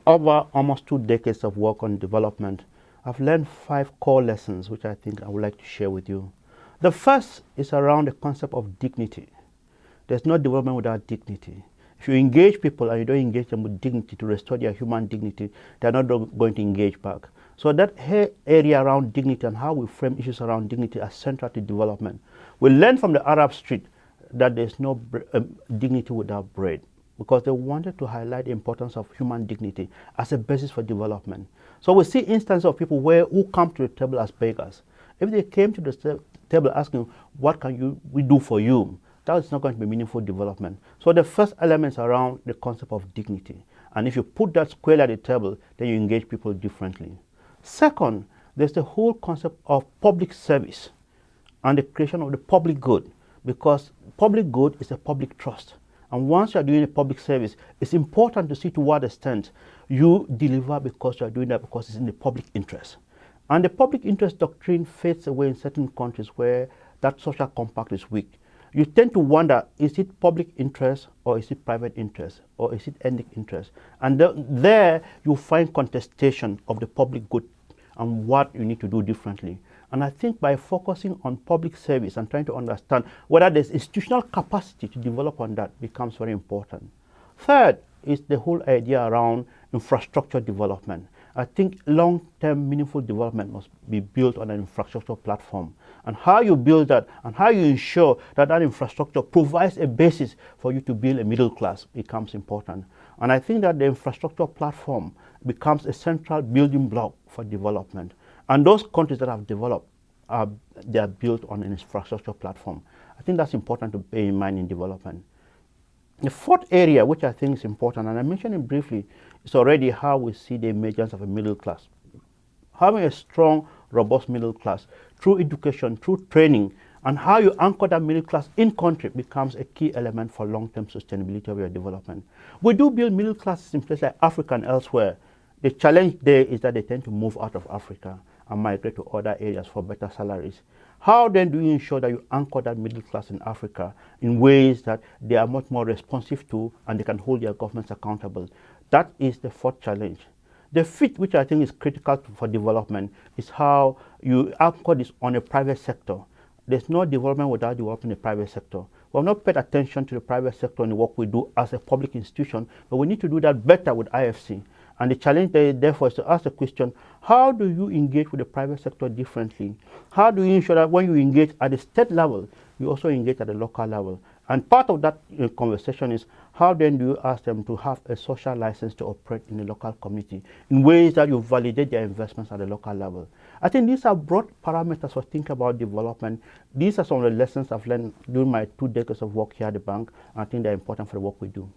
over almost 2 decades of work on development, I've learned 5 core lessons which I think I would like to share with you. The first is around the concept of dignity. There's no development without dignity. If you engage people and you don't engage them with dignity to restore their human dignity, they're not going to engage back. So that area around dignity and how we frame issues around dignity are central to development. We learned from the Arab Street that there's no dignity without bread, because they wanted to highlight the importance of human dignity as a basis for development. So we see instances of people who come to the table as beggars. If they came to the table asking, what can we do for you? That is not going to be meaningful development. So the first element is around the concept of dignity. And if you put that squarely at the table, then you engage people differently. Second, there's the whole concept of public service and the creation of the public good, because public good is a public trust. And once you are doing a public service, it's important to see to what extent you deliver because you are doing that because it's in the public interest. And the public interest doctrine fades away in certain countries where that social compact is weak. You tend to wonder, is it public interest or is it private interest or is it ethnic interest? And there you find contestation of the public good and what you need to do differently. And I think by focusing on public service and trying to understand whether there's institutional capacity to develop on that becomes very important. Third is the whole idea around infrastructure development. I think long-term meaningful development must be built on an infrastructure platform. And how you build that and how you ensure that that infrastructure provides a basis for you to build a middle class becomes important. And I think that the infrastructure platform becomes a central building block for development. And those countries that have developed, they are built on an infrastructure platform. I think that's important to bear in mind in development. The fourth area, which I think is important, and I mentioned it briefly, is already how we see the emergence of a middle class. Having a strong, robust middle class through education, through training, and how you anchor that middle class in country becomes a key element for long-term sustainability of your development. We do build middle classes in places like Africa and elsewhere. The challenge there is that they tend to move out of Africa and migrate to other areas for better salaries. How then do you ensure that you anchor that middle class in Africa in ways that they are much more responsive to and they can hold their governments accountable? That is the fourth challenge. The fifth, which I think is critical for development, is how you anchor this on a private sector. There's no development without developing the private sector. We have not paid attention to the private sector in the work we do as a public institution, but we need to do that better with IFC. And the challenge there, therefore, is to ask the question, how do you engage with the private sector differently? How do you ensure that when you engage at the state level, you also engage at the local level? And part of that conversation is, how then do you ask them to have a social license to operate in the local community in ways that you validate their investments at the local level? I think these are broad parameters for thinking about development. These are some of the lessons I've learned during my 2 decades of work here at the bank, and I think they're important for the work we do.